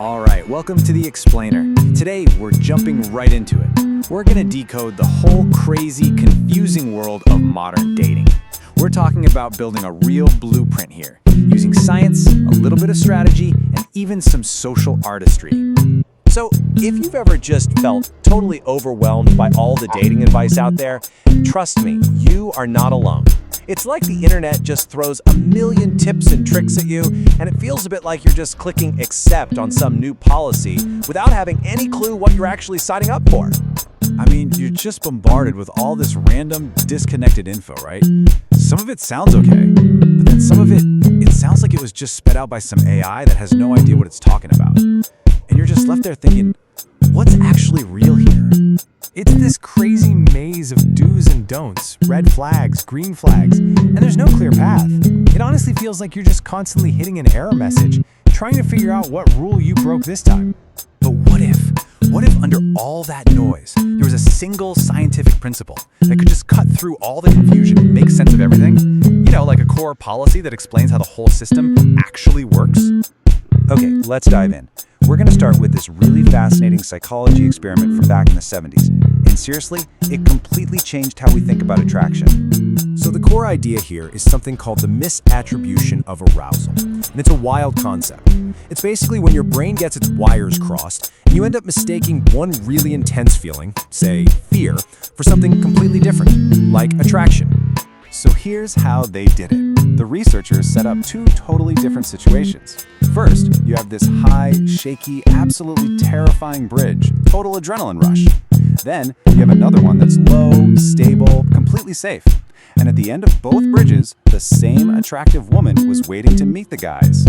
All right, welcome to the Explainer. Today, we're jumping right into it. We're gonna decode the whole crazy, confusing world of modern dating. We're talking about building a real blueprint here, using science, a little bit of strategy, and even some social artistry. So, if you've ever just felt totally overwhelmed by all the dating advice out there, trust me, you are not alone. It's like the internet just throws a million tips and tricks at you, and it feels a bit like you're just clicking accept on some new policy without having any clue what you're actually signing up for. I mean, you're just bombarded with all this random, disconnected info, right? Some of it sounds okay, but then some of it sounds like it was just sped out by some AI that has no idea what it's talking about. And you're just left there thinking, what's actually real here? It's this crazy maze of do's and don'ts, red flags, green flags, and there's no clear path. It honestly feels like you're just constantly hitting an error message, trying to figure out what rule you broke this time. But what if under all that noise, there was a single scientific principle that could just cut through all the confusion and make sense of everything? You know, like a core policy that explains how the whole system actually works? Okay, let's dive in. We're going to start with this really fascinating psychology experiment from back in the 70s. And seriously, it completely changed how we think about attraction. So the core idea here is something called the misattribution of arousal. And it's a wild concept. It's basically when your brain gets its wires crossed, and you end up mistaking one really intense feeling, say fear, for something completely different, like attraction. So here's how they did it. The researchers set up two totally different situations. First, you have this high, shaky, absolutely terrifying bridge, total adrenaline rush. Then, you have another one that's low, stable, completely safe. And at the end of both bridges, the same attractive woman was waiting to meet the guys.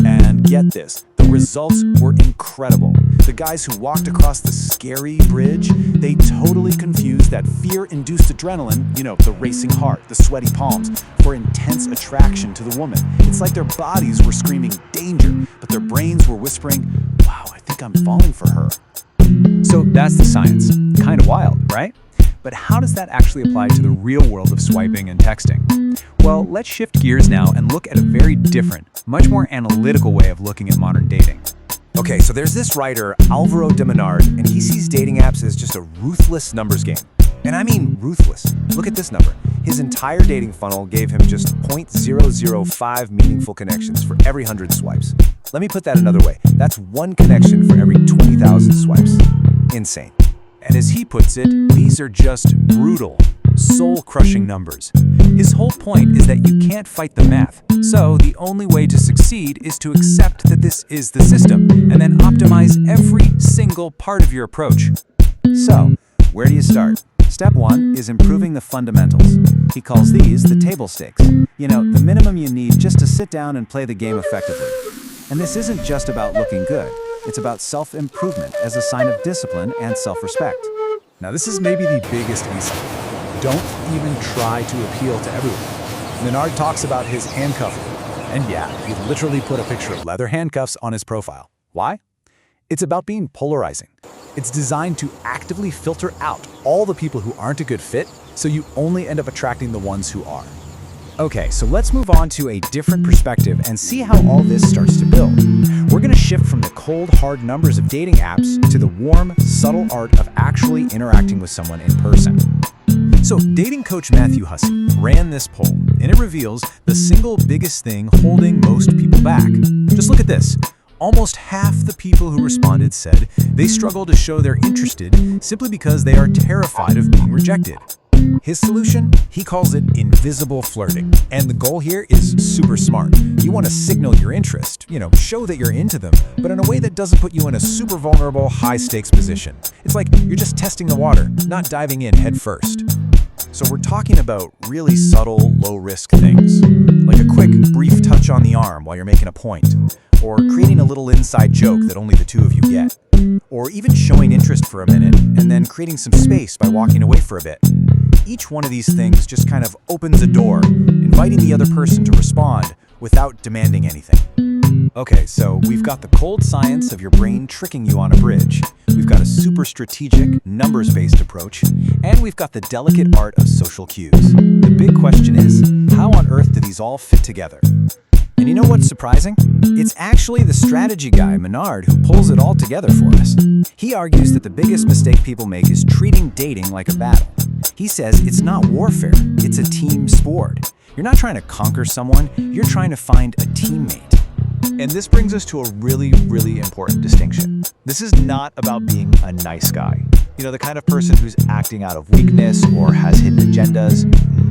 And get this, the results were incredible. The guys who walked across the scary bridge, they totally confused that fear-induced adrenaline, you know, the racing heart, the sweaty palms, for intense attraction to the woman. It's like their bodies were screaming danger, but their brains were whispering, wow, I think I'm falling for her. So that's the science. Kind of wild, right? But how does that actually apply to the real world of swiping and texting? Well, let's shift gears now and look at a very different, much more analytical way of looking at modern dating. Okay, so there's this writer, Alvaro de Menard, and he sees dating apps as just a ruthless numbers game. And I mean ruthless. Look at this number. His entire dating funnel gave him just 0.005 meaningful connections for every 100 swipes. Let me put that another way. That's one connection for every 20,000 swipes. Insane. And as he puts it, these are just brutal, soul-crushing numbers. His whole point is that you can't fight the math, so the only way to succeed is to accept that this is the system, and then optimize every single part of your approach. So, where do you start? Step 1 is improving the fundamentals. He calls these the table stakes. You know, the minimum you need just to sit down and play the game effectively. And this isn't just about looking good. It's about self-improvement as a sign of discipline and self-respect. Now this is maybe the biggest insight. Don't even try to appeal to everyone. Menard talks about his handcuff rule. And yeah, he literally put a picture of leather handcuffs on his profile. Why? It's about being polarizing. It's designed to actively filter out all the people who aren't a good fit, so you only end up attracting the ones who are. Okay, so let's move on to a different perspective and see how all this starts to build. We're going to shift from the cold, hard numbers of dating apps to the warm, subtle art of actually interacting with someone in person. So, dating coach Matthew Hussey ran this poll, and it reveals the single biggest thing holding most people back. Just look at this. Almost half the people who responded said they struggle to show they're interested simply because they are terrified of being rejected. His solution? He calls it invisible flirting. And the goal here is super smart. You want to signal your interest, show that you're into them, but in a way that doesn't put you in a super vulnerable, high-stakes position. It's like you're just testing the water, not diving in head first. So we're talking about really subtle, low-risk things, like a quick, brief touch on the arm while you're making a point, or creating a little inside joke that only the two of you get, or even showing interest for a minute and then creating some space by walking away for a bit. Each one of these things just kind of opens a door, inviting the other person to respond without demanding anything. Okay, so we've got the cold science of your brain tricking you on a bridge. We've got a super strategic, numbers-based approach, and we've got the delicate art of social cues. The big question is, how on earth do these all fit together? And you know what's surprising? It's actually the strategy guy, Menard, who pulls it all together for us. He argues that the biggest mistake people make is treating dating like a battle. He says it's not warfare, it's a team sport. You're not trying to conquer someone, you're trying to find a teammate. And this brings us to a really, really important distinction. This is not about being a nice guy. You know, the kind of person who's acting out of weakness or has hidden agendas.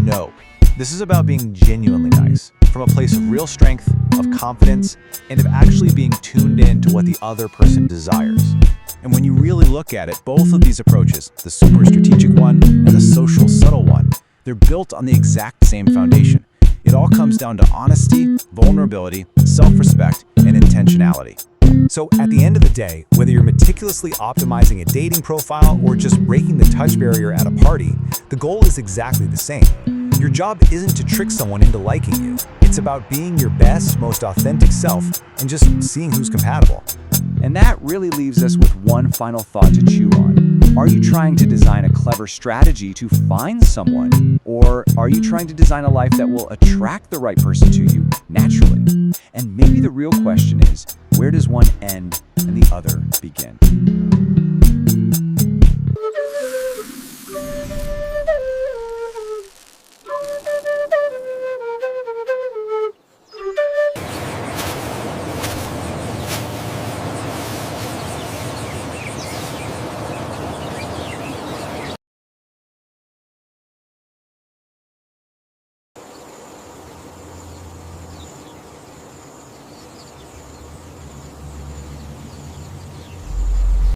No. This is about being genuinely nice, from a place of real strength, of confidence, and of actually being tuned in to what the other person desires. And when you really look at it, both of these approaches, the super strategic one and the social subtle one, they're built on the exact same foundation. It all comes down to honesty, vulnerability, self-respect, and intentionality. So at the end of the day, whether you're meticulously optimizing a dating profile or just breaking the touch barrier at a party, the goal is exactly the same. Your job isn't to trick someone into liking you. It's about being your best, most authentic self and just seeing who's compatible. And that really leaves us with one final thought to chew on. Are you trying to design a clever strategy to find someone? Or are you trying to design a life that will attract the right person to you naturally? And maybe the real question is, where does one end and the other begin?